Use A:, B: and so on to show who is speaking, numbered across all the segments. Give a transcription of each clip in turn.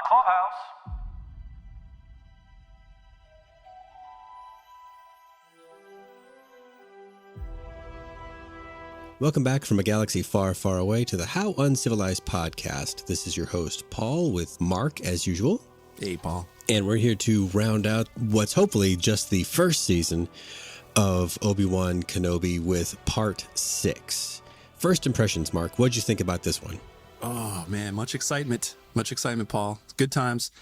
A: Clubhouse.
B: Welcome back from a galaxy far, far away to the How Uncivilized podcast. This is your host, Paul, with Mark, as usual.
C: Hey, Paul.
B: And we're here to round out what's hopefully just the first season of Obi-Wan Kenobi with part 6. First impressions, Mark. What'd you think about this one?
C: Oh, man, much excitement, Paul. Good times.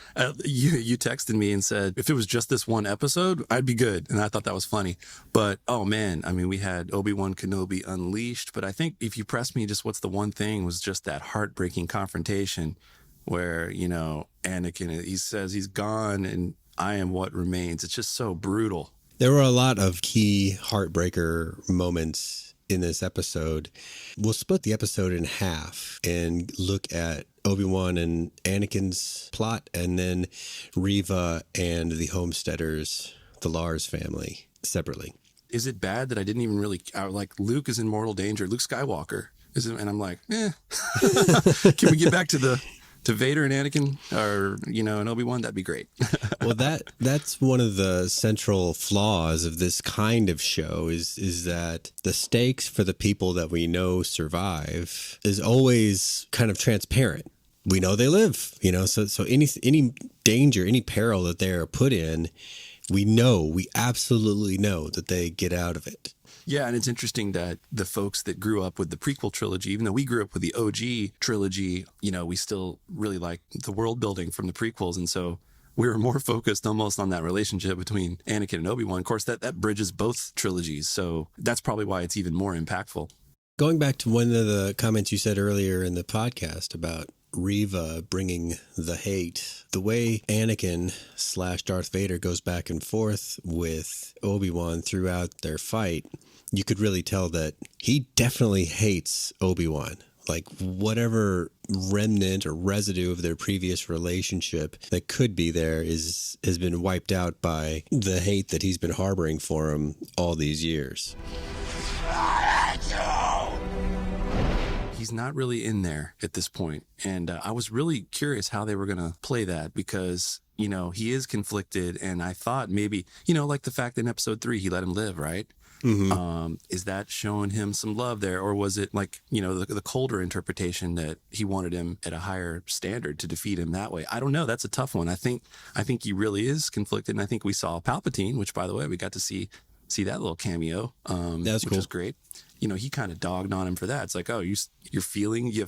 C: You texted me and said, if it was just this one episode, I'd be good. And I thought that was funny. But, oh, man, I mean, we had Obi-Wan Kenobi unleashed. But I think if you press me, just what's the one thing was just that heartbreaking confrontation where, you know, Anakin, he says he's gone and I am what remains. It's just so brutal.
B: There were a lot of key heartbreaker moments in this episode. We'll split the episode in half and look at Obi-Wan and Anakin's plot, and then Reva and the Homesteaders, the Lars family, separately.
C: Is it bad that I didn't even really, like, Luke is in mortal danger, Luke Skywalker, and I'm like, can we get back to Vader and Anakin, or, you know, and Obi-Wan? That'd be great.
B: Well, that's one of the central flaws of this kind of show is that the stakes for the people that we know survive is always kind of transparent. We know they live, you know, so any danger, any peril that they are put in, we absolutely know that they get out of it.
C: Yeah, and it's interesting that the folks that grew up with the prequel trilogy, even though we grew up with the OG trilogy, you know, we still really like the world building from the prequels. And so we were more focused almost on that relationship between Anakin and Obi-Wan. Of course, that bridges both trilogies. So that's probably why it's even more impactful.
B: Going back to one of the comments you said earlier in the podcast about Reva bringing the hate, the way Anakin / Darth Vader goes back and forth with Obi-Wan throughout their fight, you could really tell that he definitely hates Obi-Wan. Like, whatever remnant or residue of their previous relationship that could be there has been wiped out by the hate that he's been harboring for him all these years.
C: He's not really in there at this point. And I was really curious how they were going to play that because, you know, he is conflicted. And I thought maybe, you know, like the fact that in episode 3, he let him live, right? Mm-hmm. Is that showing him some love there? Or was it like, you know, the colder interpretation that he wanted him at a higher standard to defeat him that way? I don't know. That's a tough one. I think he really is conflicted. And I think we saw Palpatine, which, by the way, we got to see that little cameo,
B: That's
C: which
B: cool.
C: was great. You know, he kind of dogged on him for that. It's like, oh, you have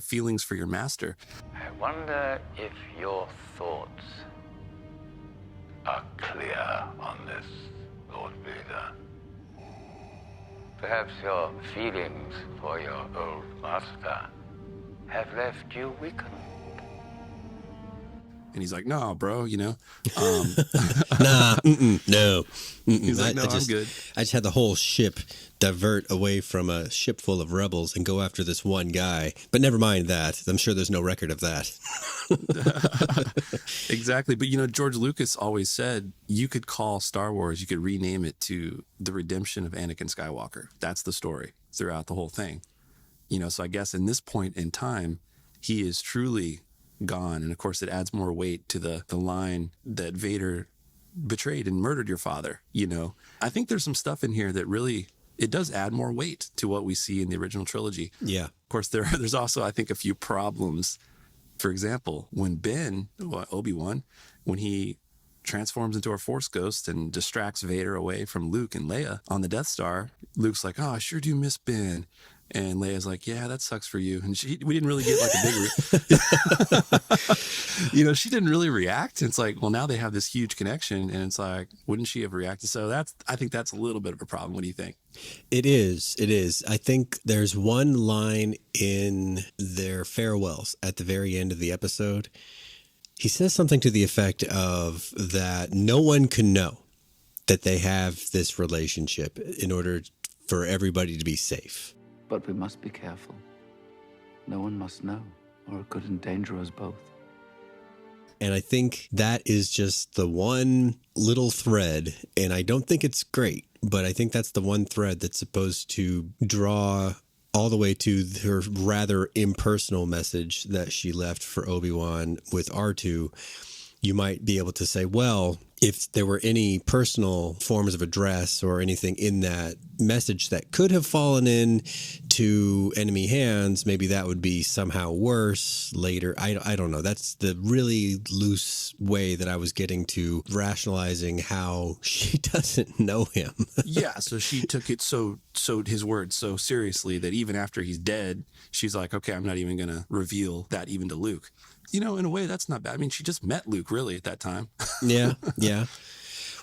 C: feelings for your master.
A: I wonder if your thoughts are clear on this, Lord Vader. Perhaps your feelings for your old master have left you weakened.
C: And he's like, no, bro, you know.
B: No.
C: He's like, no, I'm good.
B: I just had the whole ship divert away from a ship full of rebels and go after this one guy. But never mind that. I'm sure there's no record of that.
C: Exactly. But, you know, George Lucas always said you could call Star Wars, you could rename it to The Redemption of Anakin Skywalker. That's the story throughout the whole thing. You know, so I guess in this point in time, he is truly gone. And of course, it adds more weight to the line that Vader betrayed and murdered your father. You know, I think there's some stuff in here that really, it does add more weight to what we see in the original trilogy.
B: Yeah.
C: Of course, there's also, I think, a few problems. For example, when Obi-Wan, when he transforms into a Force ghost and distracts Vader away from Luke and Leia on the Death Star, Luke's like, oh, I sure do miss Ben. And Leia's like, yeah, that sucks for you. And we didn't really get like a big, you know, she didn't really react. It's like, well, now they have this huge connection. And it's like, wouldn't she have reacted? So I think that's a little bit of a problem. What do you think?
B: It is. I think there's one line in their farewells at the very end of the episode. He says something to the effect of that no one can know that they have this relationship in order for everybody to be safe.
D: But we must be careful. No one must know, or it could endanger us both.
B: And I think that is just the one little thread, and I don't think it's great, but I think that's the one thread that's supposed to draw all the way to her rather impersonal message that she left for Obi-Wan with R2, you might be able to say, well, if there were any personal forms of address or anything in that message that could have fallen in to enemy hands, maybe that would be somehow worse later. I don't know. That's the really loose way that I was getting to rationalizing how she doesn't know him.
C: Yeah, so she took it so his words so seriously that even after he's dead, she's like, okay, I'm not even going to reveal that even to Luke. You know, in a way, that's not bad. I mean, she just met Luke, really, at that time.
B: Yeah.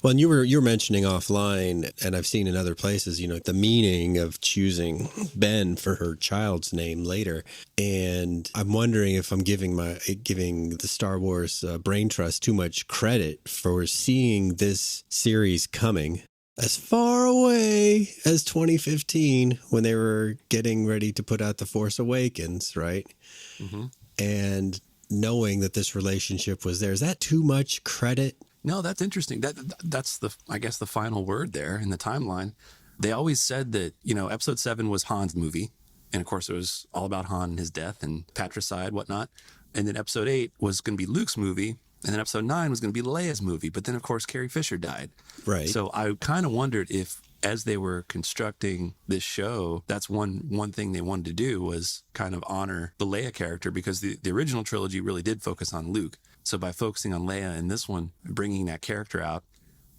B: Well, and you were mentioning offline, and I've seen in other places, you know, the meaning of choosing Ben for her child's name later. And I'm wondering if I'm giving the Star Wars brain trust too much credit for seeing this series coming as far away as 2015 when they were getting ready to put out The Force Awakens, right? Mm-hmm. And knowing that this relationship was there. Is that too much credit?
C: No, that's interesting. That's I guess the final word there in the timeline. They always said that, you know, episode 7 was Han's movie. And of course it was all about Han and his death and patricide, whatnot. And then episode 8 was going to be Luke's movie. And then episode 9 was going to be Leia's movie. But then of course Carrie Fisher died. Right. So I kind of wondered if, as they were constructing this show, that's one thing they wanted to do was kind of honor the Leia character, because the original trilogy really did focus on Luke. So by focusing on Leia in this one, bringing that character out,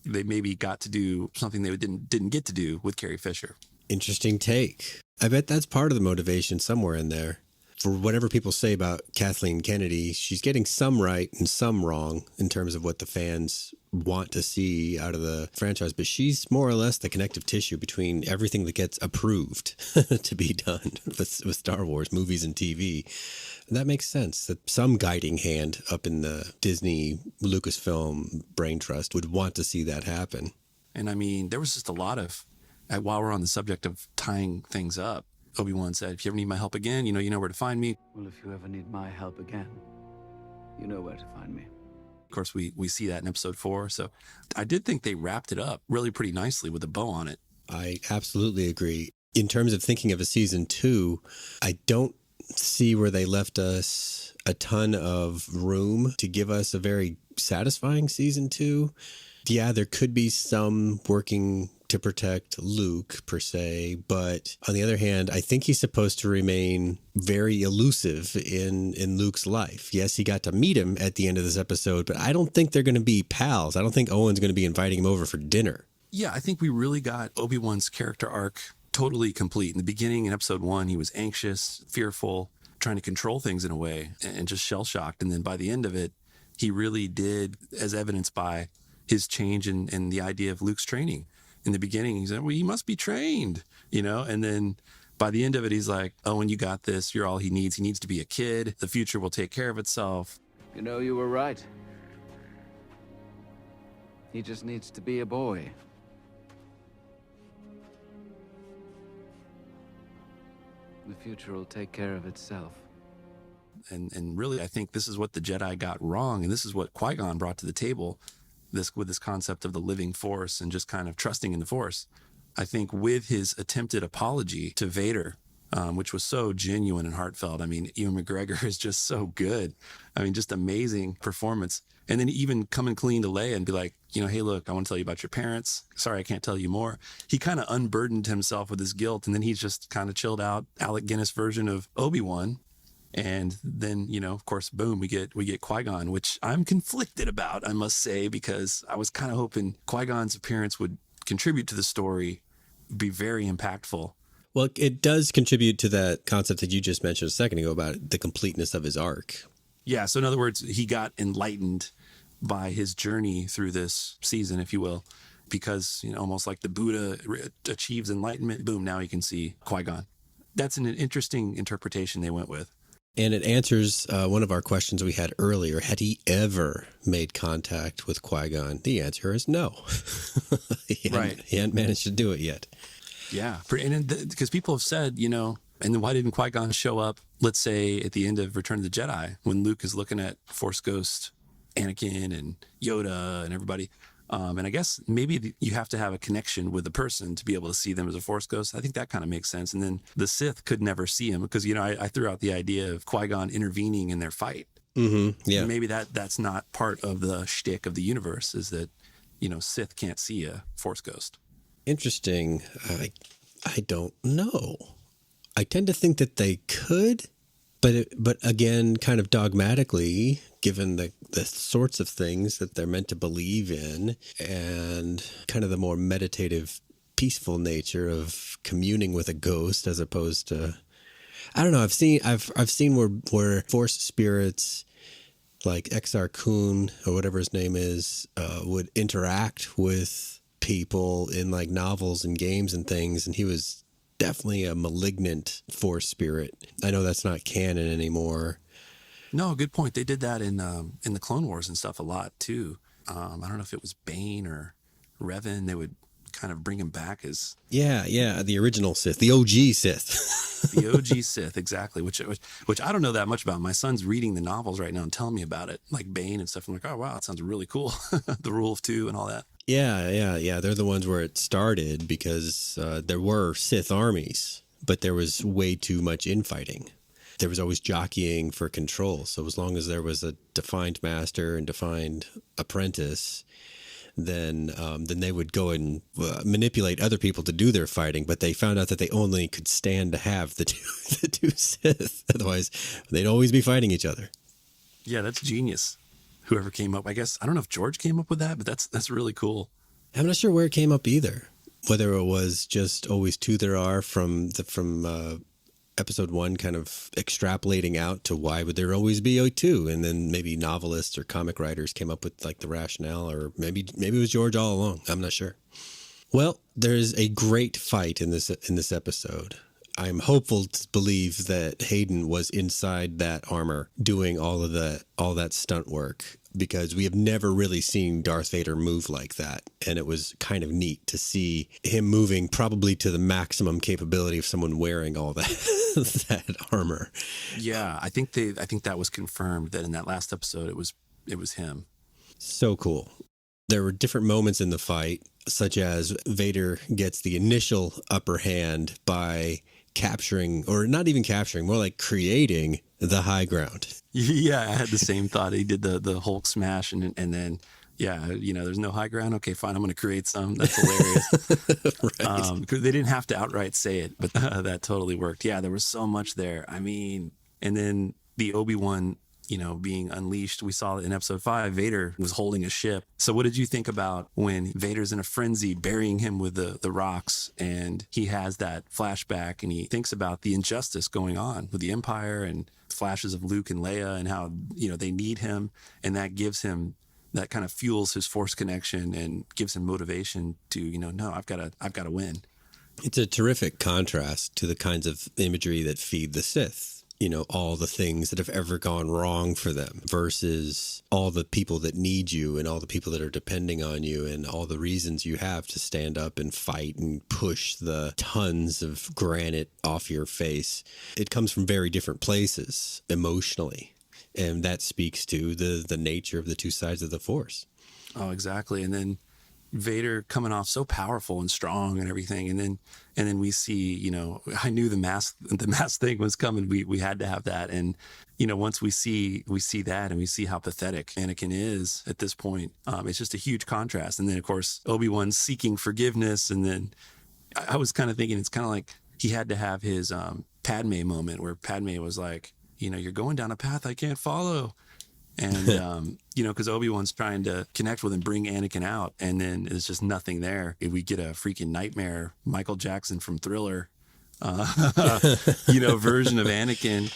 C: they maybe got to do something they didn't get to do with Carrie Fisher.
B: Interesting take. I bet that's part of the motivation somewhere in there. For whatever people say about Kathleen Kennedy, she's getting some right and some wrong in terms of what the fans want to see out of the franchise. But she's more or less the connective tissue between everything that gets approved to be done with Star Wars movies and TV. And that makes sense that some guiding hand up in the Disney Lucasfilm brain trust would want to see that happen.
C: And I mean, there was just a lot of, while we're on the subject of tying things up, Obi-Wan said, if you ever need my help again, you know where to find me.
D: Well, if you ever need my help again, you know where to find me.
C: Of course, we see that in episode 4. So I did think they wrapped it up really pretty nicely with a bow on it.
B: I absolutely agree. In terms of thinking of a season 2, I don't see where they left us a ton of room to give us a very satisfying season 2. Yeah, there could be some working to protect Luke per se, but on the other hand, I think he's supposed to remain very elusive in Luke's life. Yes, he got to meet him at the end of this episode, but I don't think they're going to be pals. I don't think Owen's going to be inviting him over for dinner.
C: Yeah, I think we really got Obi-Wan's character arc totally complete. In the beginning, in episode 1, he was anxious, fearful, trying to control things in a way, and just shell-shocked. And then by the end of it, he really did, as evidenced by his change in the idea of Luke's training. In the beginning, he said, well, he must be trained, you know? And then by the end of it, he's like, Owen, you got this. You're all he needs. He needs to be a kid. The future will take care of itself.
D: You know, you were right. He just needs to be a boy. The future will take care of itself.
C: And really, I think this is what the Jedi got wrong. And this is what Qui-Gon brought to the table. With this concept of the living force and just kind of trusting in the force. I think with his attempted apology to Vader, which was so genuine and heartfelt. I mean, Ewan McGregor is just so good. I mean, just amazing performance. And then even coming clean to Leia and be like, you know, hey, look, I want to tell you about your parents. Sorry, I can't tell you more. He kind of unburdened himself with his guilt. And then he's just kind of chilled out, Alec Guinness version of Obi-Wan. And then, you know, of course, boom, we get Qui-Gon, which I'm conflicted about, I must say, because I was kind of hoping Qui-Gon's appearance would contribute to the story, be very impactful.
B: Well, it does contribute to that concept that you just mentioned a second ago about the completeness of his arc.
C: Yeah. So in other words, he got enlightened by his journey through this season, if you will, because, you know, almost like the Buddha achieves enlightenment. Boom. Now he can see Qui-Gon. That's an interesting interpretation they went with.
B: And it answers one of our questions we had earlier. Had he ever made contact with Qui-Gon? The answer is no. He hadn't managed to do it yet.
C: Yeah. Because people have said, you know, and then why didn't Qui-Gon show up, let's say, at the end of Return of the Jedi, when Luke is looking at Force Ghost Anakin and Yoda and everybody? And I guess maybe you have to have a connection with the person to be able to see them as a Force ghost. I think that kind of makes sense. And then the Sith could never see him because, I threw out the idea of Qui-Gon intervening in their fight.
B: Mm-hmm. Yeah.
C: And maybe that's not part of the shtick of the universe, is that, Sith can't see a Force ghost.
B: Interesting. I don't know. I tend to think that they could, but again, kind of dogmatically, given the sorts of things that they're meant to believe in and kind of the more meditative, peaceful nature of communing with a ghost as opposed to, I don't know. I've seen where Force spirits like Exar Kun or whatever his name is would interact with people in like novels and games and things, and he was definitely a malignant Force spirit. I know that's not canon anymore.
C: No, good point. They did that in the Clone Wars and stuff a lot too. I don't know if it was Bane or Revan. They would kind of bring him back as
B: the original Sith, the OG Sith.
C: The OG Sith, exactly. Which I don't know that much about. My son's reading the novels right now and telling me about it, like Bane and stuff. I'm like, oh wow, that sounds really cool. The Rule of Two and all that.
B: Yeah. They're the ones where it started because there were Sith armies, but there was way too much infighting. There was always jockeying for control. So as long as there was a defined master and defined apprentice, then they would go and manipulate other people to do their fighting. But they found out that they only could stand to have the two Sith. Otherwise, they'd always be fighting each other.
C: Yeah, that's genius. Whoever came up, I guess, I don't know if George came up with that, but that's really cool.
B: I'm not sure where it came up either. Whether it was just always two there are from episode 1 kind of extrapolating out to why would there always be two, and then maybe novelists or comic writers came up with like the rationale, or maybe it was George all along. I'm not sure. Well, there's a great fight in this episode. I'm hopeful to believe that Hayden was inside that armor doing all that stunt work, because we have never really seen Darth Vader move like that. And it was kind of neat to see him moving probably to the maximum capability of someone wearing all that that armor.
C: Yeah, I think that was confirmed, that in that last episode it was him.
B: So cool. There were different moments in the fight, such as Vader gets the initial upper hand by capturing, or not even capturing, more like creating the high ground.
C: Yeah, I had the same thought. He did the Hulk smash, and then, there's no high ground. Okay, fine, I'm going to create some. That's hilarious.
B: Right.
C: Because they didn't have to outright say it, but that totally worked. Yeah, there was so much there. I mean, and then the Obi-Wan, being unleashed. We saw in episode 5, Vader was holding a ship. So what did you think about when Vader's in a frenzy, burying him with the rocks, and he has that flashback and he thinks about the injustice going on with the Empire and flashes of Luke and Leia and how, they need him, and that gives him, that kind of fuels his Force connection and gives him motivation to, no, I've got to win.
B: It's a terrific contrast to the kinds of imagery that feed the Sith. All the things that have ever gone wrong for them versus all the people that need you and all the people that are depending on you and all the reasons you have to stand up and fight and push the tons of granite off your face. It comes from very different places emotionally. And that speaks to the nature of the two sides of the Force. Oh,
C: exactly. And then Vader coming off so powerful and strong and everything, and then we see, I knew the mask thing was coming. We had to have that, and once we see that and we see how pathetic Anakin is at this point, it's just a huge contrast. And then of course Obi-Wan seeking forgiveness, and then I was kind of thinking it's kind of like he had to have his Padme moment where Padme was like, you're going down a path I can't follow. And, because Obi-Wan's trying to connect with and bring Anakin out, and then there's just nothing there. We get a freaking nightmare, Michael Jackson from Thriller, version of Anakin.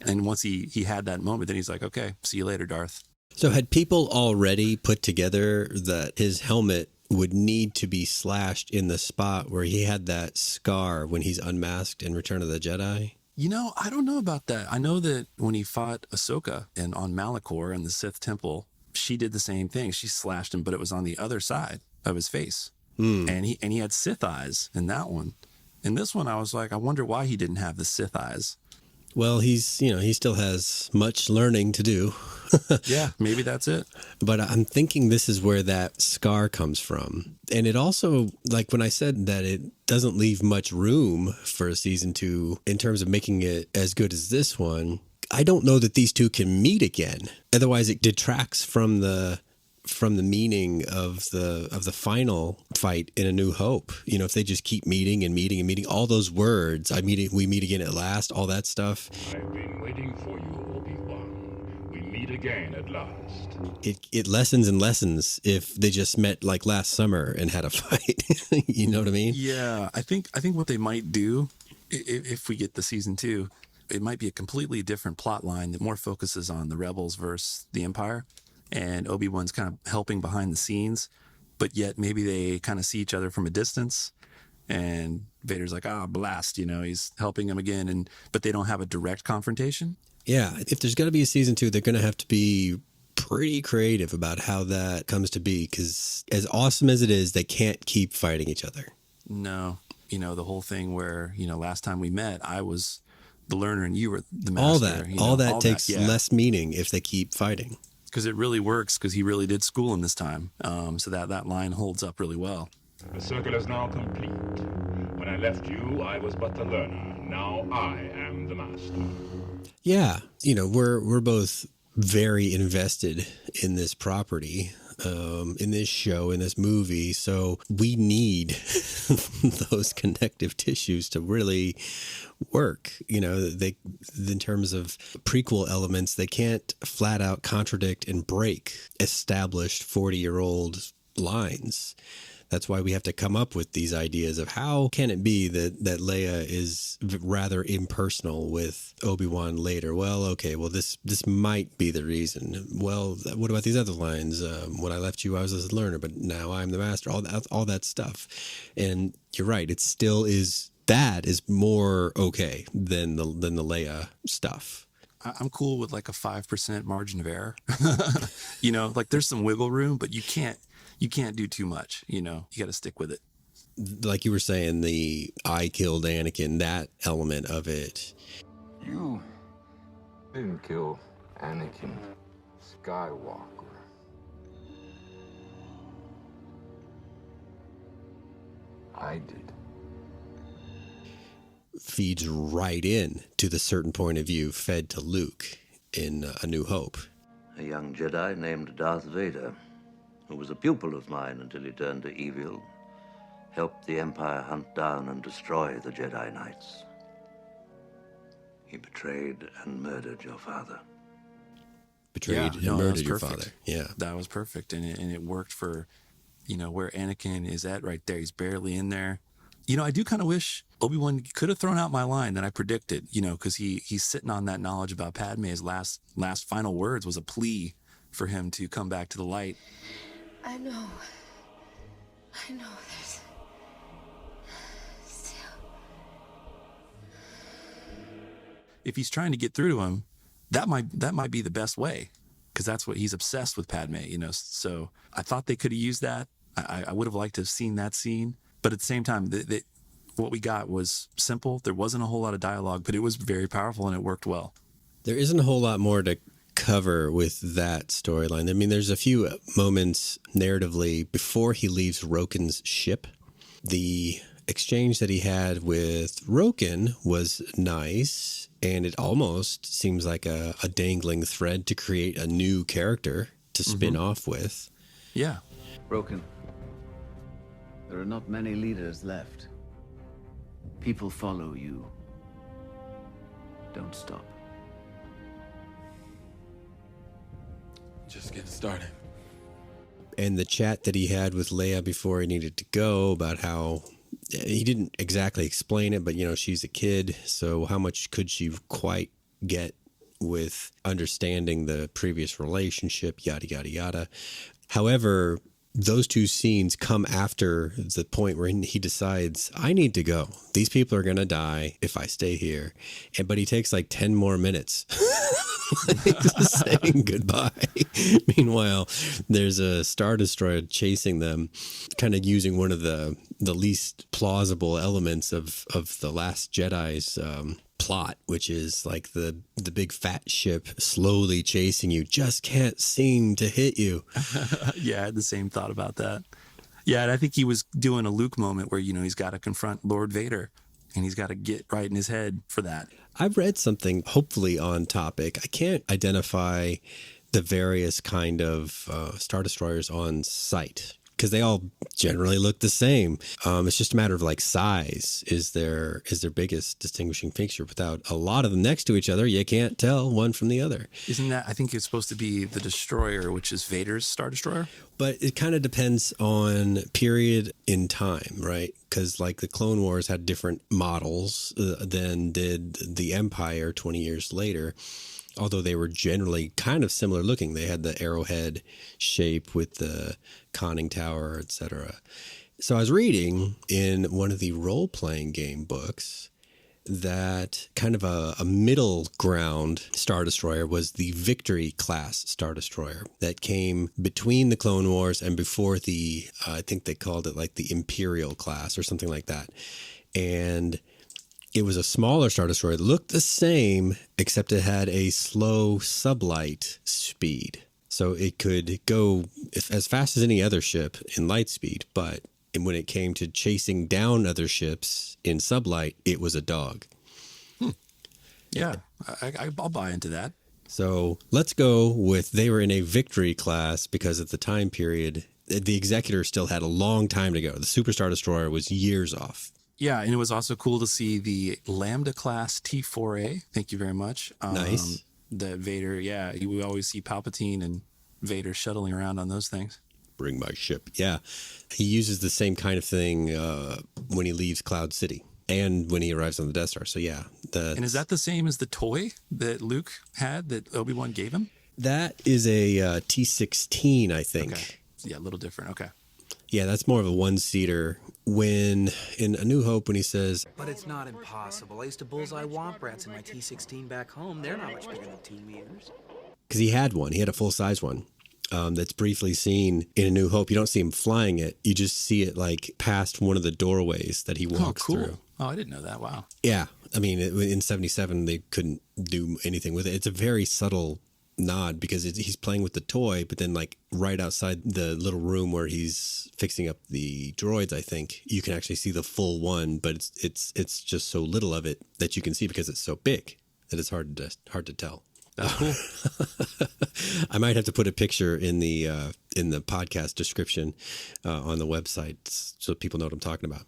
C: And once he had that moment, then he's like, okay, see you later, Darth.
B: So had people already put together that his helmet would need to be slashed in the spot where he had that scar when he's unmasked in Return of the Jedi?
C: I don't know about that. I know that when he fought Ahsoka on Malachor in the Sith Temple, she did the same thing. She slashed him, but it was on the other side of his face. And he had Sith eyes in that one. In this one, I was like, I wonder why he didn't have the Sith eyes.
B: Well, he still has much learning to do.
C: Yeah, maybe that's it.
B: But I'm thinking this is where that scar comes from. And it also, like when I said that it doesn't leave much room for a season 2 in terms of making it as good as this one, I don't know that these two can meet again. Otherwise, it detracts from the meaning of the final fight in A New Hope. You know, if they just keep meeting and meeting and meeting, all those words, we meet again at last, all that stuff.
E: I've been waiting for you, Obi-Wan. We meet again at last.
B: It lessens and lessens if they just met like last summer and had a fight. You know what I mean?
C: Yeah, I think what they might do, if we get the season 2, it might be a completely different plot line that more focuses on the rebels versus the Empire. And Obi-Wan's kind of helping behind the scenes, but yet maybe they kind of see each other from a distance. And Vader's like, blast, he's helping him again. But they don't have a direct confrontation.
B: Yeah, if there's going to be a season 2, they're going to have to be pretty creative about how that comes to be, because as awesome as it is, they can't keep fighting each other.
C: No, the whole thing where, last time we met, I was the learner and you were the master.
B: All that takes less meaning if they keep fighting.
C: Because it really works, because he really did school him this time. So that line holds up really well.
E: The circle is now complete. When I left you, I was but the learner. Now I am the master.
B: Yeah, we're both very invested in this property, in this show, in this movie. So we need those connective tissues to really work. In terms of prequel elements, they can't flat out contradict and break established 40-year-old lines. That's why we have to come up with these ideas of how can it be that Leia is rather impersonal with Obi-Wan later. Well, okay, this might be the reason. Well, what about these other lines? When I left you, I was a learner, but now I'm the master. All that stuff. And you're right. It still is. That is more okay than the Leia stuff.
C: I'm cool with like a 5% margin of error. There's some wiggle room, but you can't do too much. You got to stick with it.
B: Like you were saying, the I killed Anakin, that element of it.
F: You didn't kill Anakin Skywalker. I did.
B: Feeds right in to the certain point of view fed to Luke in A New Hope.
G: A young Jedi named Darth Vader, who was a pupil of mine until he turned to evil, helped the Empire hunt down and destroy the Jedi Knights. He betrayed and murdered your father.
B: Murdered your father. Yeah.
C: That was perfect. And it worked for, where Anakin is at right there. He's barely in there. I do kind of wish Obi-Wan could have thrown out my line that I predicted, because he's sitting on that knowledge about Padme. His last final words was a plea for him to come back to the light.
H: I know there's still.
C: If he's trying to get through to him, that might be the best way, because that's what he's obsessed with Padme, So I thought they could have used that. I would have liked to have seen that scene. But at the same time, what we got was simple. There wasn't a whole lot of dialogue, but it was very powerful and it worked well.
B: There isn't a whole lot more to cover with that storyline. I mean, there's a few moments narratively before he leaves Roken's ship. The exchange that he had with Roken was nice, and it almost seems like a dangling thread to create a new character to spin off with.
C: Yeah.
D: Roken. There are not many leaders left. People follow you. Don't stop.
F: Just get started.
B: And the chat that he had with Leia before he needed to go about how he didn't exactly explain it, but she's a kid, so how much could she quite get with understanding the previous relationship, yada, yada, yada. However, those two scenes come after the point where he decides, I need to go. These people are going to die if I stay here. But he takes like 10 more minutes saying goodbye. Meanwhile, there's a Star Destroyer chasing them, kind of using one of the least plausible elements of the Last Jedi's plot, which is like the big fat ship slowly chasing you, just can't seem to hit you.
C: Yeah, I had the same thought about that. Yeah, and I think he was doing a Luke moment where, he's got to confront Lord Vader and he's got to get right in his head for that.
B: I've read something hopefully on topic. I can't identify the various kind of Star Destroyers on site because they all generally look the same. It's just a matter of like size is their biggest distinguishing feature. Without a lot of them next to each other, you can't tell one from the other.
C: Isn't that, I think it's supposed to be the Destroyer, which is Vader's Star Destroyer?
B: But it kind of depends on period in time, right? Because like the Clone Wars had different models than did the Empire 20 years later. Although they were generally kind of similar looking. They had the arrowhead shape with the conning tower, etc. So I was reading in one of the role-playing game books that kind of a middle ground Star Destroyer was the Victory class Star Destroyer that came between the Clone Wars and before the, I think they called it like the Imperial class or something like that. And it was a smaller Star Destroyer. It looked the same, except it had a slow sublight speed. So it could go as fast as any other ship in light speed, but when it came to chasing down other ships in sublight, it was a dog.
C: Yeah, I'll buy into that.
B: So let's go with they were in a Victory class because at the time period, the Executor still had a long time to go. The Super Star Destroyer was years off.
C: Yeah, and it was also cool to see the Lambda class T4A. Thank you very much.
B: Nice.
C: That Vader, yeah, we always see Palpatine and Vader shuttling around on those things.
B: Bring my ship. Yeah. He uses the same kind of thing when he leaves Cloud City and when he arrives on the Death Star. So, yeah.
C: And is that the same as the toy that Luke had that Obi-Wan gave him?
B: That is a T-16, I think.
C: Okay. Yeah, a little different. Okay.
B: Yeah, that's more of a one-seater. When in A New Hope, when he says,
H: "But it's not impossible. I used to bullseye womp rats in my T-16 back home. They're not much bigger than 2 meters."
B: Because he had one. He had a full-size one that's briefly seen in A New Hope. You don't see him flying it. You just see it like past one of the doorways that he walks through.
C: Oh, I didn't know that. Wow.
B: Yeah. I mean, in 77, they couldn't do anything with it. It's a very subtle nod because he's playing with the toy, but then like right outside the little room where he's fixing up the droids, I think you can actually see the full one, but it's just so little of it that you can see because it's so big that it's hard to tell.
C: That's cool.
B: I might have to put a picture in the podcast description on the website so people know what I'm talking about.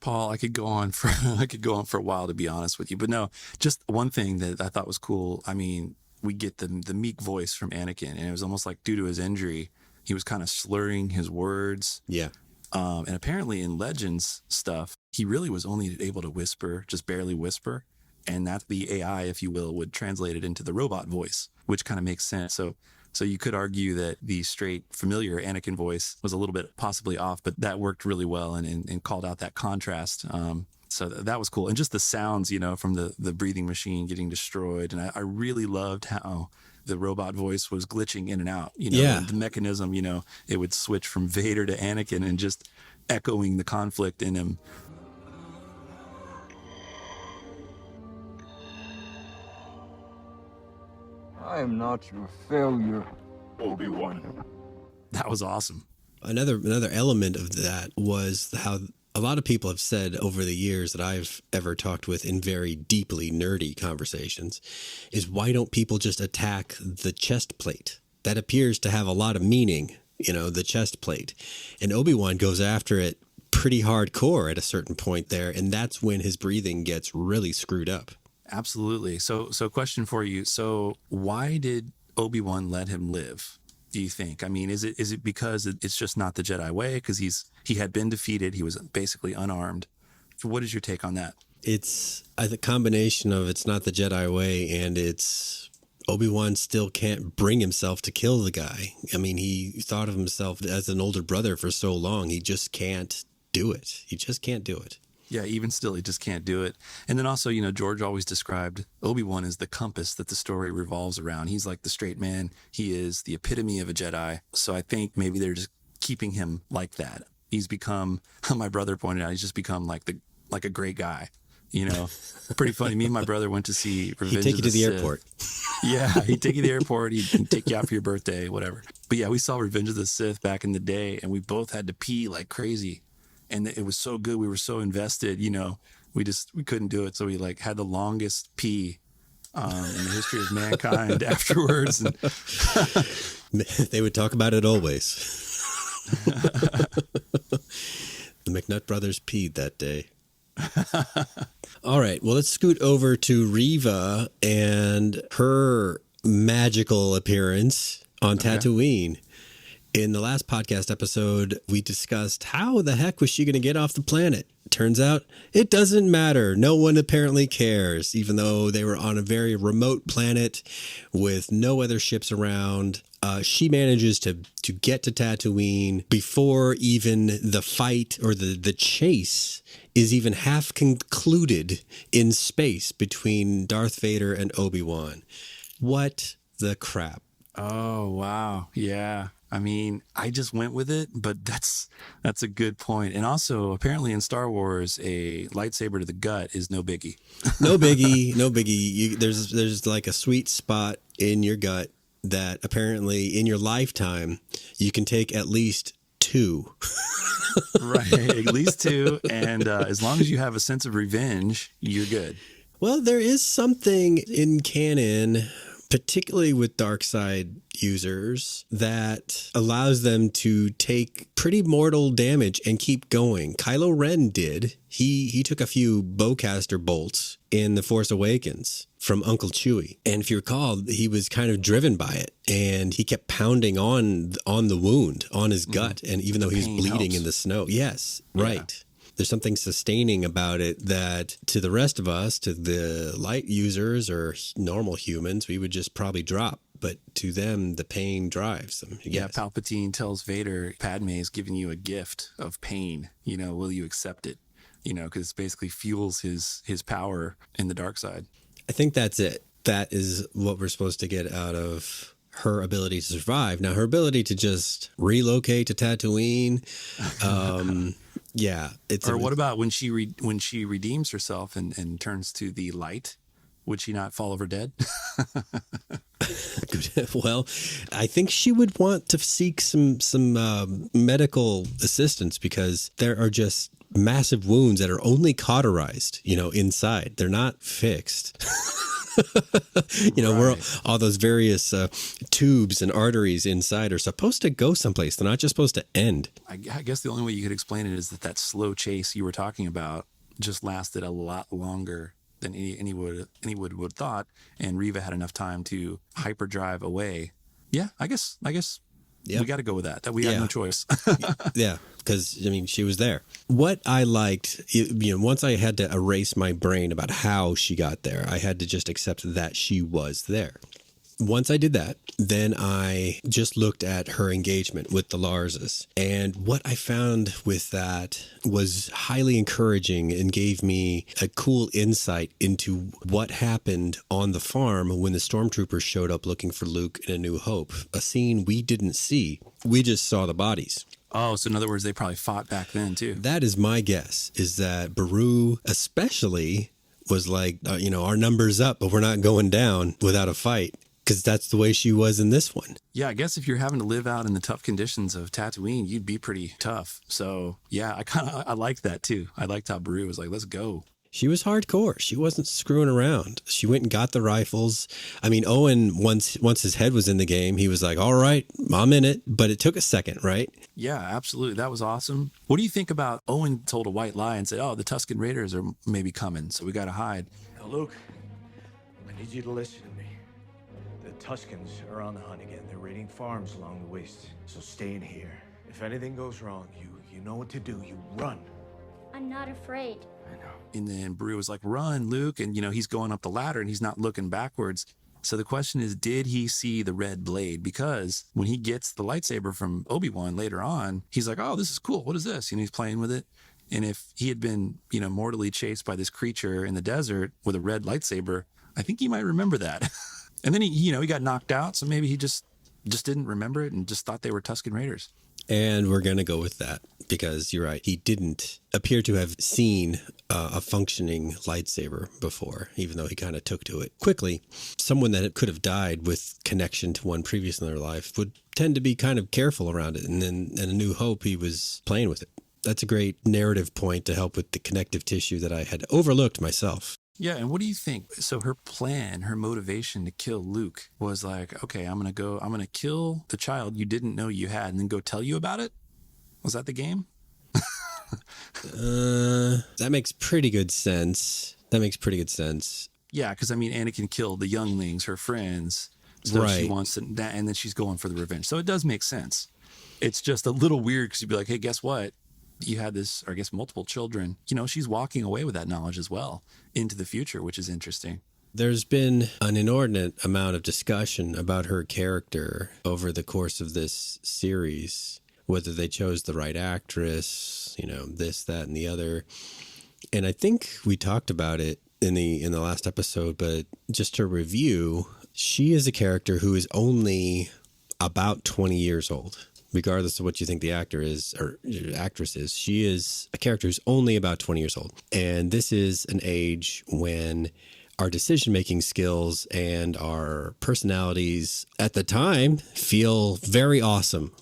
C: Paul, I could go on for a while, to be honest with you, but no, just one thing that I thought was cool. I mean, we get the meek voice from Anakin, and it was almost like due to his injury, he was kind of slurring his words.
B: Yeah.
C: And apparently in Legends stuff, he really was only able to whisper, just barely whisper. And that the AI, if you will, would translate it into the robot voice, which kind of makes sense. So you could argue that the straight familiar Anakin voice was a little bit possibly off, but that worked really well and called out that contrast. So that was cool. And just the sounds, from the breathing machine getting destroyed. And I really loved how the robot voice was glitching in and out.
B: Yeah.
C: The mechanism, it would switch from Vader to Anakin and just echoing the conflict in him.
F: I am not your failure, Obi-Wan.
C: That was awesome.
B: Another element of that was how a lot of people have said over the years that I've ever talked with in very deeply nerdy conversations is why don't people just attack the chest plate? That appears to have a lot of meaning, the chest plate. And Obi-Wan goes after it pretty hardcore at a certain point there, and that's when his breathing gets really screwed up.
C: Absolutely. So question for you. So why did Obi-Wan let him live, do you think? I mean, is it because it's just not the Jedi way? Because he had been defeated. He was basically unarmed. What is your take on that?
B: It's a combination of it's not the Jedi way and it's Obi-Wan still can't bring himself to kill the guy. I mean, he thought of himself as an older brother for so long. He just can't do it. He just can't do it.
C: Yeah, even still, he just can't do it. And then also, George always described Obi-Wan as the compass that the story revolves around. He's like the straight man. He is the epitome of a Jedi. So I think maybe they're just keeping him like that. He's become, my brother pointed out, he's just become like a great guy. Pretty funny. Me and my brother went to see Revenge
B: He'd take you
C: of the
B: to the
C: Sith.
B: airport.
C: Yeah, he'd take you to the airport. He'd take you out for your birthday, whatever. But yeah, we saw Revenge of the Sith back in the day, and we both had to pee like crazy. And it was so good. We were so invested, we couldn't do it. So we had the longest pee in the history of mankind afterwards. And
B: they would talk about it always. The McNutt brothers peed that day. All right, well, let's scoot over to Reva and her magical appearance on Tattooine. In the last podcast episode, we discussed how the heck was she going to get off the planet. Turns out it doesn't matter. No one apparently cares, even though they were on a very remote planet with no other ships around. She manages to get to Tatooine before even the fight or the chase is even half concluded in space between Darth Vader and Obi-Wan. What the crap?
C: Oh, wow. Yeah. I mean, I just went with it, but that's a good point. And also, apparently in Star Wars, a lightsaber to the gut is no biggie.
B: No biggie, no biggie. There's like a sweet spot in your gut that apparently in your lifetime you can take at least 2.
C: Right, at least 2. And as long as you have a sense of revenge, you're good.
B: Well, there is something in canon, particularly with dark side users, that allows them to take pretty mortal damage and keep going. Kylo Ren did. He took a few bowcaster bolts in The Force Awakens from Uncle Chewie. And if you recall, he was kind of driven by it, and he kept pounding on the wound, on his gut. And even though he was bleeding in the snow. Yes, right. Yeah. There's something sustaining about it that to the rest of us, to the light users or normal humans, we would just probably drop. But to them, the pain drives them.
C: Yeah, Palpatine tells Vader, Padme is giving you a gift of pain. Will you accept it? Because it basically fuels his power in the dark side.
B: I think that's it. That is what we're supposed to get out of her ability to survive. Now, her ability to just relocate to Tatooine, yeah.
C: What about when she redeems herself and turns to the light? Would she not fall over dead?
B: Well, I think she would want to seek some medical assistance, because there are just massive wounds that are only cauterized, inside. They're not fixed. Where all those various tubes and arteries inside are supposed to go someplace. They're not just supposed to end.
C: I guess the only way you could explain it is that slow chase you were talking about just lasted a lot longer than anyone would have thought, and Reva had enough time to hyperdrive away. Yeah, I guess we got to go with that. That we had no choice.
B: Yeah, because she was there. What I liked, once I had to erase my brain about how she got there, I had to just accept that she was there. Once I did that, then I just looked at her engagement with the Larses. And what I found with that was highly encouraging and gave me a cool insight into what happened on the farm when the stormtroopers showed up looking for Luke in A New Hope. A scene we didn't see. We just saw the bodies.
C: Oh, so in other words, they probably fought back then, too.
B: That is my guess, is that Beru especially was like, our number's up, but we're not going down without a fight. Because that's the way she was in this one.
C: Yeah, I guess if you're having to live out in the tough conditions of Tatooine, you'd be pretty tough. So, yeah, I liked that, too. I liked how Beru was like, let's go.
B: She was hardcore. She wasn't screwing around. She went and got the rifles. Owen, once his head was in the game, he was like, all right, I'm in it. But it took a second, right?
C: Yeah, absolutely. That was awesome. What do you think about Owen told a white lie and said, oh, the Tusken Raiders are maybe coming, so we got to hide.
I: Now, Luke, I need you to listen to me. The Tuskens are on the hunt again. They're raiding farms along the waste. So stay in here. If anything goes wrong, you know what to do. You run.
J: I'm not afraid.
I: I know.
C: And then Beru was like, run, Luke. And, he's going up the ladder and he's not looking backwards. So the question is, did he see the red blade? Because when he gets the lightsaber from Obi-Wan later on, he's like, oh, this is cool. What is this? He's playing with it. And if he had been, mortally chased by this creature in the desert with a red lightsaber, I think he might remember that. And then he got knocked out. So maybe he just didn't remember it and just thought they were Tusken Raiders.
B: And we're going to go with that because you're right. He didn't appear to have seen a functioning lightsaber before, even though he kind of took to it quickly. Someone that could have died with connection to one previous in their life would tend to be kind of careful around it. And then in A New Hope, he was playing with it. That's a great narrative point to help with the connective tissue that I had overlooked myself.
C: Yeah, and what do you think? So her plan, her motivation to kill Luke was like, okay, I'm going to kill the child you didn't know you had and then go tell you about it? Was that the game?
B: That makes pretty good sense.
C: Yeah, because Anakin killed the younglings, her friends. So
B: right.
C: She wants to, and then she's going for the revenge. So it does make sense. It's just a little weird because you'd be like, hey, guess what? You had this, or I guess multiple children. She's walking away with that knowledge as well into the future, which is interesting.
B: There's been an inordinate amount of discussion about her character over the course of this series, whether they chose the right actress, this, that, and the other. And I think we talked about it in the last episode, but just to review, she is a character who is only about 20 years old. Regardless of what you think the actor is or actress is, she is a character who's only about 20 years old. And this is an age when our decision-making skills and our personalities at the time feel very awesome.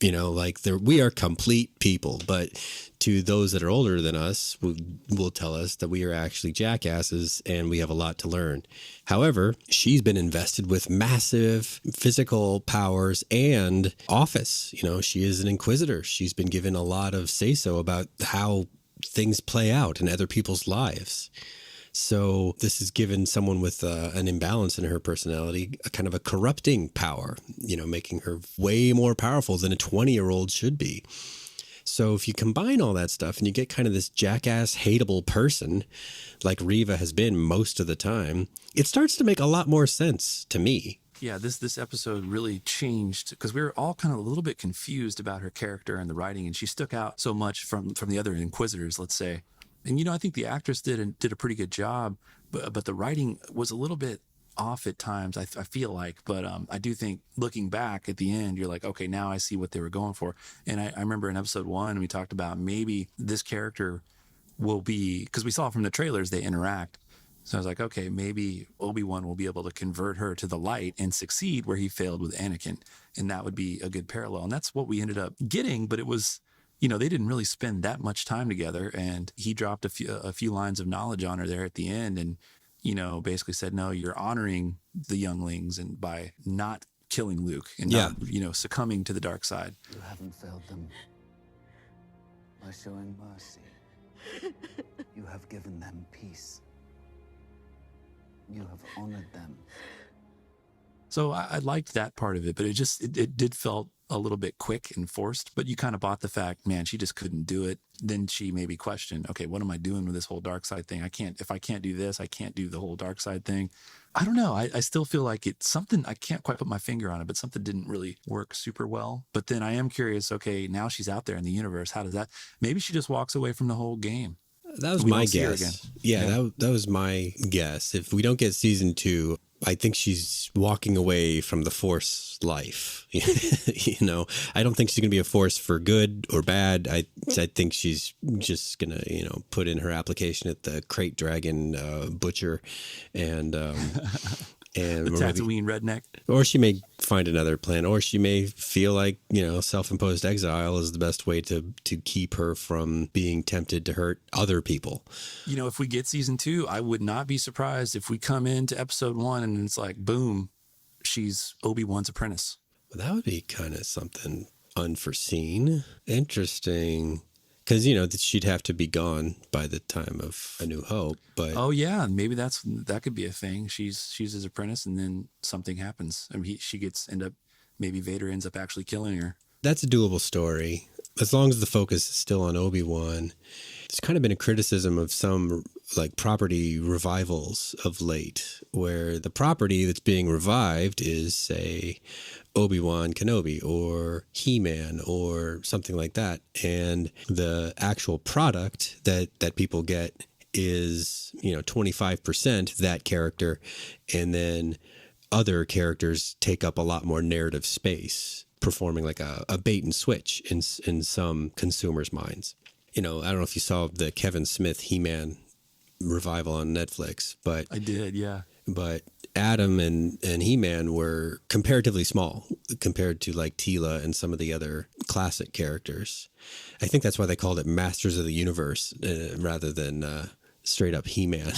B: We are complete people, but to those that are older than us will tell us that we are actually jackasses and we have a lot to learn. However, she's been invested with massive physical powers and office. She is an inquisitor. She's been given a lot of say-so about how things play out in other people's lives. So this has given someone with an imbalance in her personality a kind of a corrupting power, making her way more powerful than a 20-year-old should be. So if you combine all that stuff and you get kind of this jackass, hateable person like Reva has been most of the time, it starts to make a lot more sense to me.
C: Yeah, this episode really changed because we were all kind of a little bit confused about her character and the writing, and she stuck out so much from the other Inquisitors, let's say. And, I think the actress did a pretty good job, but the writing was a little bit off at times, I feel like. But I do think looking back at the end, you're like, okay, now I see what they were going for. And I remember in episode 1, we talked about maybe this character will be, because we saw from the trailers, they interact. So I was like, okay, maybe Obi-Wan will be able to convert her to the light and succeed where he failed with Anakin. And that would be a good parallel. And that's what we ended up getting, but it was... they didn't really spend that much time together, and he dropped a few lines of knowledge on her there at the end and, basically said, no, you're honoring the younglings and by not killing Luke and not, succumbing to the dark side.
D: You haven't failed them by showing mercy. You have given them peace. You have honored them.
C: So I liked that part of it, but it did felt a little bit quick and forced, but you kind of bought the fact, man, she just couldn't do it. Then she maybe questioned, okay, what am I doing with this whole dark side thing? If I can't do this, I can't do the whole dark side thing. I don't know. I still feel like it's something, I can't quite put my finger on it, but something didn't really work super well. But then I am curious, okay, now she's out there in the universe. How does that, maybe she just walks away from the whole game.
B: That was my guess. Yeah. That was my guess. If we don't get season 2, I think she's walking away from the Force life. I don't think she's going to be a Force for good or bad. I think she's just going to, put in her application at the Crate Dragon butcher and the
C: Tattooine redneck.
B: Or she may find another plan, or she may feel like, self-imposed exile is the best way to keep her from being tempted to hurt other people.
C: If we get season 2, I would not be surprised if we come into episode 1 and it's like, boom, she's Obi-Wan's apprentice.
B: Well, that would be kind of something unforeseen. Interesting. Because, she'd have to be gone by the time of A New Hope. But
C: oh, yeah, maybe that could be a thing. She's his apprentice, and then something happens. Maybe Vader ends up actually killing her.
B: That's a doable story. As long as the focus is still on Obi-Wan. There's kind of been a criticism of some property revivals of late, where the property that's being revived is, say, Obi-Wan Kenobi or He-Man or something like that. And the actual product that people get is, 25% that character, and then other characters take up a lot more narrative space, performing like a bait and switch in some consumers' minds. I don't know if you saw the Kevin Smith He-Man revival on Netflix, but
C: I did, yeah.
B: But Adam and He-Man were comparatively small compared to like Teela and some of the other classic characters. I think that's why they called it Masters of the Universe rather than straight up He-Man.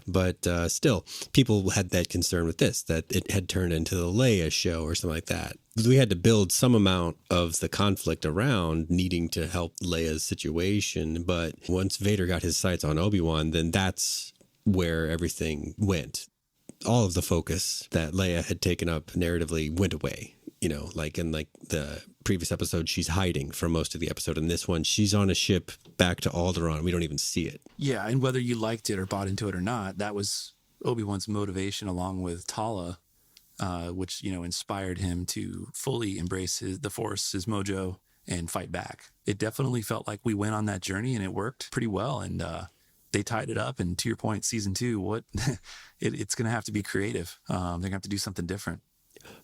B: But still, people had that concern with this, that it had turned into the Leia show or something like that. We had to build some amount of the conflict around needing to help Leia's situation. But once Vader got his sights on Obi-Wan, then that's where everything went. All of the focus that Leia had taken up narratively went away. Like in like the previous episode, she's hiding for most of the episode. In this one, she's on a ship back to Alderaan. We don't even see it.
C: Yeah, and whether you liked it or bought into it or not, that was Obi-Wan's motivation, along with Tala, which, inspired him to fully embrace the Force, his mojo, and fight back. It definitely felt like we went on that journey, and it worked pretty well. And they tied it up. And to your point, season 2, it's going to have to be creative. They're going to have to do something different.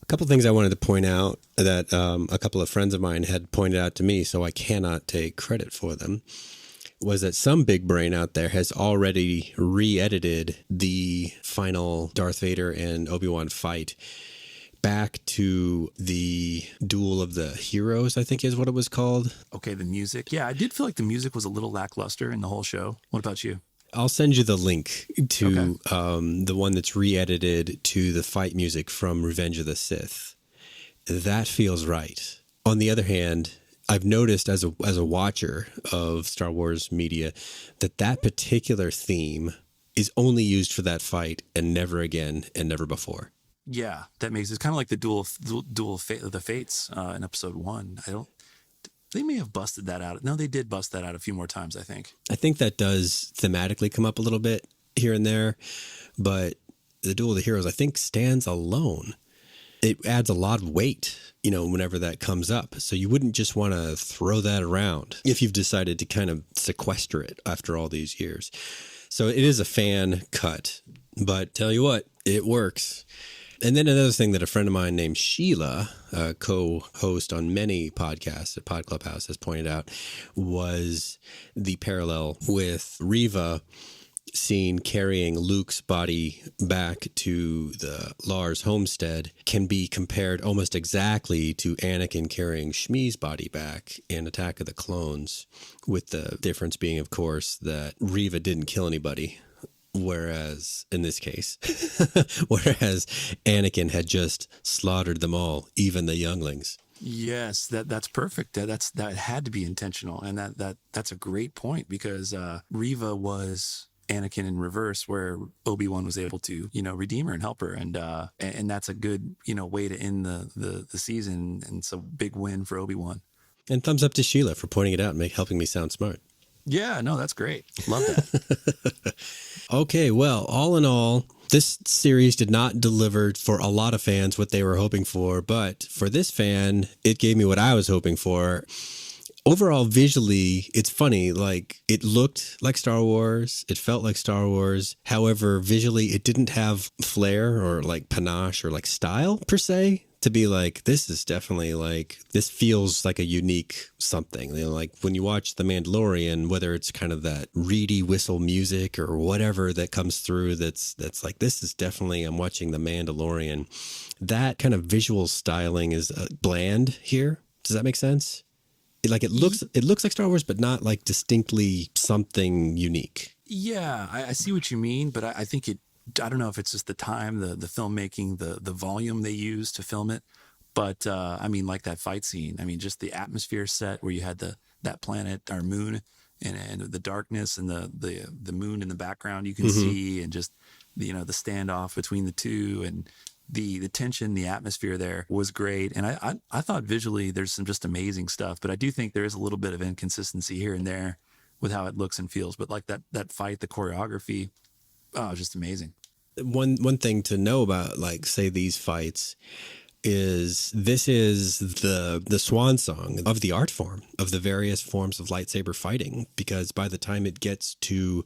B: A couple of things I wanted to point out that a couple of friends of mine had pointed out to me, so I cannot take credit for them, was that some big brain out there has already re-edited the final Darth Vader and Obi-Wan fight back to the Duel of the Heroes, I think is what it was called.
C: Okay, the music. Yeah, I did feel like the music was a little lackluster in the whole show. What about you?
B: I'll send you the link to the one that's re-edited to the fight music from Revenge of the Sith. That feels right. On the other hand, I've noticed as a watcher of Star Wars media that particular theme is only used for that fight and never again and never before.
C: Yeah, that makes it's kind of like the duel of the Fates in episode 1. They may have busted that out. No, they did bust that out a few more times, I think.
B: I think that does thematically come up a little bit here and there, but the Duel of the Heroes, I think, stands alone. It adds a lot of weight, whenever that comes up. So you wouldn't just want to throw that around if you've decided to kind of sequester it after all these years. So it is a fan cut, but tell you what, it works. And then another thing that a friend of mine named Sheila, a co-host on many podcasts at Pod Clubhouse, has pointed out was the parallel with Reva seen carrying Luke's body back to the Lars homestead can be compared almost exactly to Anakin carrying Shmi's body back in Attack of the Clones, with the difference being, of course, that Reva didn't kill anybody. Whereas in this case, Anakin had just slaughtered them all, even the younglings.
C: Yes, that's perfect. That had to be intentional, and that's a great point, because Reva was Anakin in reverse, where Obi-Wan was able to redeem her and help her, and that's a good way to end the season, and it's a big win for Obi-Wan.
B: And thumbs up to Sheila for pointing it out and helping me sound smart.
C: Yeah, no, that's great. Love that.
B: Okay, well, all in all, this series did not deliver for a lot of fans what they were hoping for, but for this fan, it gave me what I was hoping for. Overall, visually, it's funny. Like, it looked like Star Wars. It felt like Star Wars. However, visually, it didn't have flair or like panache or like style per se to be like, this is definitely like, this feels like a unique something. Like when you watch The Mandalorian, whether it's kind of that reedy whistle music or whatever that comes through, that's like, this is definitely, I'm watching The Mandalorian. That kind of visual styling is bland here. Does that make sense? Like it looks like Star Wars, but not like distinctly something unique.
C: Yeah, I see what you mean, but I think I don't know if it's just the time, the filmmaking, the volume they use to film it. But I mean, like that fight scene, I mean, just the atmosphere set where you had that planet, our moon, and the darkness and the moon in the background you can see, and just the standoff between the two, and the tension, the atmosphere there was great. And I thought visually there's some just amazing stuff, but I do think there is a little bit of inconsistency here and there with how it looks and feels. But like that fight, the choreography, oh, just amazing.
B: One thing to know about, like, say, these fights is this is the swan song of the art form, of the various forms of lightsaber fighting, because by the time it gets to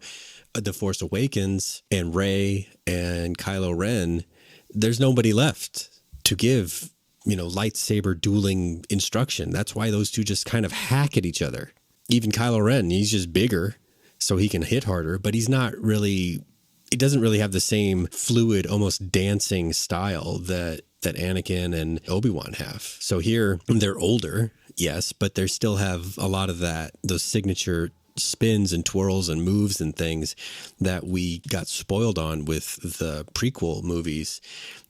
B: The Force Awakens and Rey and Kylo Ren, there's nobody left to give, lightsaber dueling instruction. That's why those two just kind of hack at each other. Even Kylo Ren, he's just bigger, so he can hit harder, but he doesn't really have the same fluid, almost dancing style that Anakin and Obi-Wan have. So here, they're older, yes, but they still have a lot of those signature spins and twirls and moves and things that we got spoiled on with the prequel movies,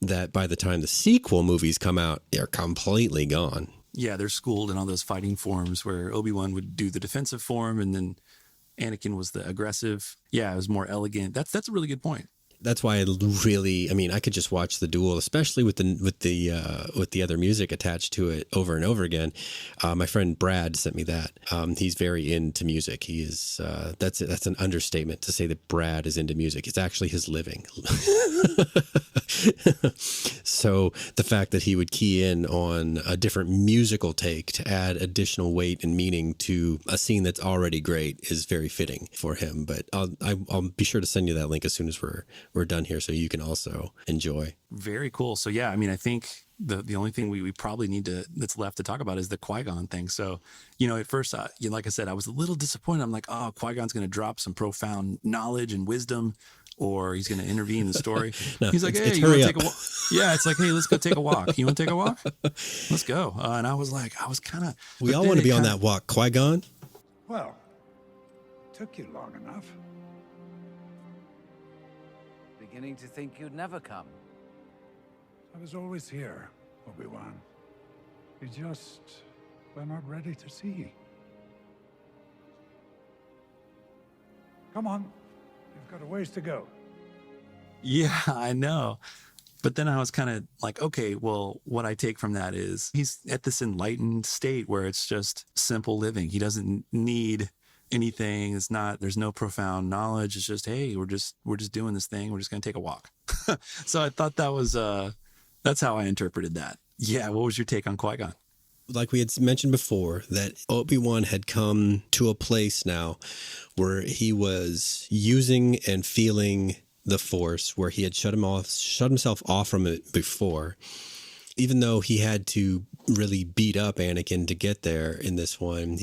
B: that by the time the sequel movies come out, they're completely gone.
C: Yeah, they're schooled in all those fighting forms where Obi-Wan would do the defensive form and then Anakin was the aggressive. Yeah, it was more elegant. That's a really good point.
B: That's why I could just watch the duel, especially with the other music attached to it over and over again. My friend Brad sent me that. He's very into music. He is. That's an understatement to say that Brad is into music. It's actually his living. So the fact that he would key in on a different musical take to add additional weight and meaning to a scene that's already great is very fitting for him. But I'll be sure to send you that link as soon as we're done here, so you can also enjoy.
C: Very cool. So yeah, I think the only thing we probably need that's left to talk about is the Qui-Gon thing. So, at first, like I said, I was a little disappointed. I'm like, oh, Qui-Gon's going to drop some profound knowledge and wisdom, or he's going to intervene in the story.
B: No,
C: he's like, hey, you want to take a walk? Yeah, it's like, hey, let's go take a walk. You want to take a walk? Let's go. And I was kind of...
B: We all want to be on that walk, Qui-Gon.
K: Well, took you long enough.
D: Beginning to think you'd never come.
K: I was always here, Obi-Wan. You just were not ready to see. Come on, you've got a ways to go.
C: Yeah, I know. But then I was kind of like, okay, well, what I take from that is he's at this enlightened state where it's just simple living. He doesn't need anything. There's no profound knowledge. It's just, hey, we're just doing this thing. We're just going to take a walk. So I thought that was, that's how I interpreted that. Yeah. What was your take on Qui-Gon?
B: Like we had mentioned before, that Obi-Wan had come to a place now where he was using and feeling the Force, where he had shut himself off from it before. Even though he had to really beat up Anakin to get there in this one,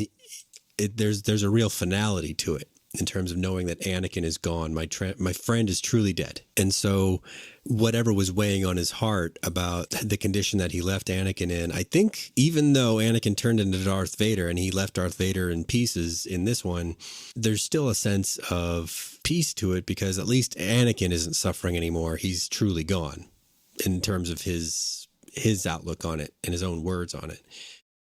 B: there's a real finality to it in terms of knowing that Anakin is gone. My friend is truly dead. And so whatever was weighing on his heart about the condition that he left Anakin in, I think even though Anakin turned into Darth Vader and he left Darth Vader in pieces in this one, there's still a sense of peace to it, because at least Anakin isn't suffering anymore. He's truly gone in terms of his outlook on it and his own words on it.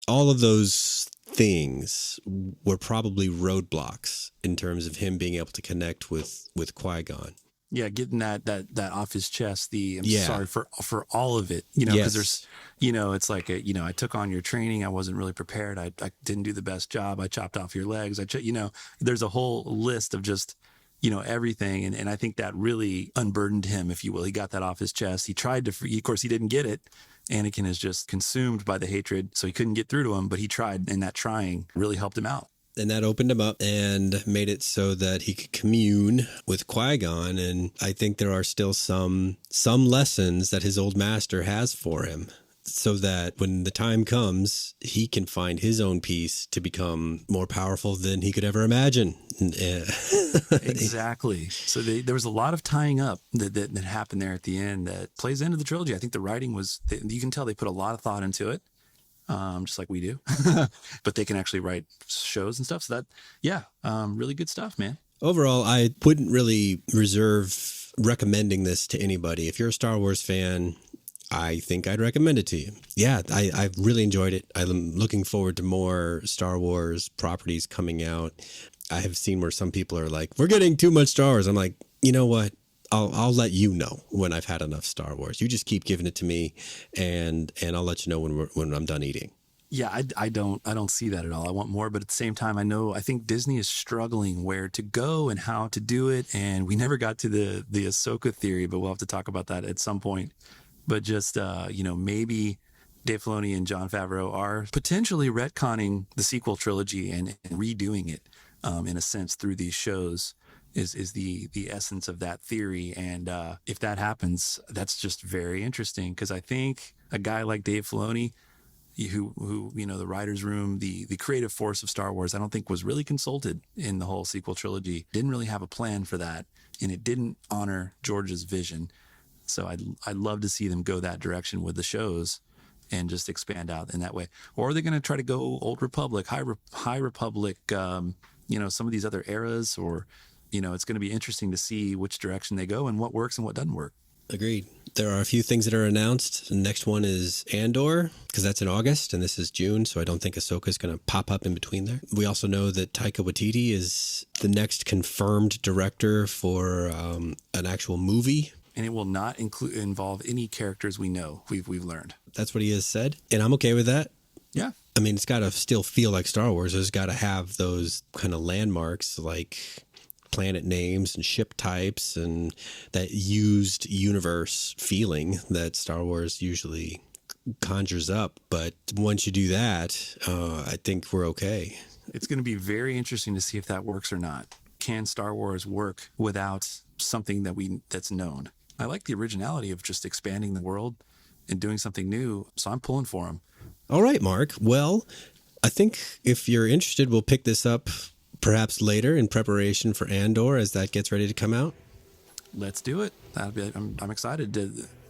B: All of those things were probably roadblocks in terms of him being able to connect with Qui-Gon.
C: Yeah, getting that off his chest. I'm
B: Yeah.
C: sorry for all of it. Because
B: Yes.
C: there's, it's like, I took on your training. I wasn't really prepared. I didn't do the best job. I chopped off your legs. There's a whole list of just, everything. And I think that really unburdened him, if you will. He got that off his chest. He tried to, of course, he didn't get it. Anakin is just consumed by the hatred, so he couldn't get through to him, but he tried, and that trying really helped him out.
B: And that opened him up and made it so that he could commune with Qui-Gon. And I think there are still some lessons that his old master has for him, so that when the time comes, he can find his own peace to become more powerful than he could ever imagine.
C: Exactly. So there was a lot of tying up that happened there at the end that plays into the trilogy. I think the writing you can tell they put a lot of thought into it, just like we do, but they can actually write shows and stuff. So that, really good stuff, man.
B: Overall, I wouldn't really reserve recommending this to anybody. If you're a Star Wars fan, I think I'd recommend it to you. Yeah, I really enjoyed it. I'm looking forward to more Star Wars properties coming out. I have seen where some people are like, we're getting too much Star Wars. I'm like, you know what? I'll let you know when I've had enough Star Wars. You just keep giving it to me, and I'll let you know when I'm done eating.
C: Yeah, I don't see that at all. I want more, but at the same time, I think Disney is struggling where to go and how to do it. And we never got to the Ahsoka theory, but we'll have to talk about that at some point. But just, maybe Dave Filoni and Jon Favreau are potentially retconning the sequel trilogy and redoing it, in a sense, through these shows is the essence of that theory. And if that happens, that's just very interesting, because I think a guy like Dave Filoni, who the writer's room, the creative force of Star Wars, I don't think was really consulted in the whole sequel trilogy, didn't really have a plan for that, and it didn't honor George's vision. So I'd love to see them go that direction with the shows and just expand out in that way. Or are they going to try to go Old Republic, High Republic, some of these other eras? Or, it's going to be interesting to see which direction they go and what works and what doesn't work.
B: Agreed. There are a few things that are announced. The next one is Andor, because that's in August, and this is June, so I don't think Ahsoka is going to pop up in between there. We also know that Taika Waititi is the next confirmed director for an actual movie.
C: And it will not involve any characters we know, we've learned.
B: That's what he has said, and I'm okay with that.
C: Yeah.
B: I mean, it's got to still feel like Star Wars. It's got to have those kind of landmarks like planet names and ship types and that used universe feeling that Star Wars usually conjures up. But once you do that, I think we're okay.
C: It's going to be very interesting to see if that works or not. Can Star Wars work without something that's known? I like the originality of just expanding the world and doing something new, so I'm pulling for them.
B: All right, Mark. Well, I think if you're interested, we'll pick this up perhaps later in preparation for Andor as that gets ready to come out.
C: Let's do it. I'm excited.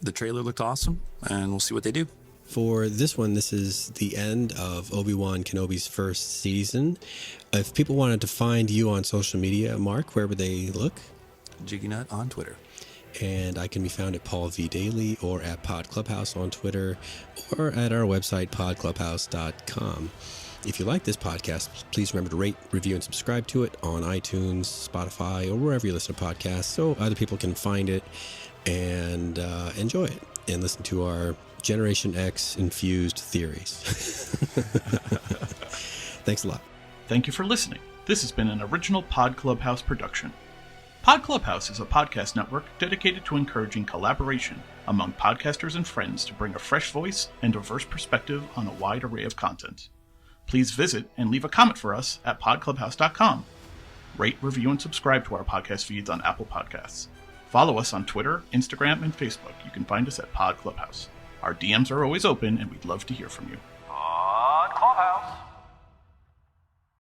C: The trailer looked awesome, and we'll see what they do.
B: For this one, this is the end of Obi-Wan Kenobi's first season. If people wanted to find you on social media, Mark, where would they look?
C: Jiggy Nut on Twitter.
B: And I can be found at Paul V. Daily or at Pod Clubhouse on Twitter or at our website, podclubhouse.com. If you like this podcast, please remember to rate, review, and subscribe to it on iTunes, Spotify, or wherever you listen to podcasts so other people can find it and enjoy it and listen to our Generation X infused theories. Thanks a lot.
L: Thank you for listening. This has been an original Pod Clubhouse production. Pod Clubhouse is a podcast network dedicated to encouraging collaboration among podcasters and friends to bring a fresh voice and diverse perspective on a wide array of content. Please visit and leave a comment for us at podclubhouse.com. Rate, review, and subscribe to our podcast feeds on Apple Podcasts. Follow us on Twitter, Instagram, and Facebook. You can find us at Pod Clubhouse. Our DMs are always open, and we'd love to hear from you.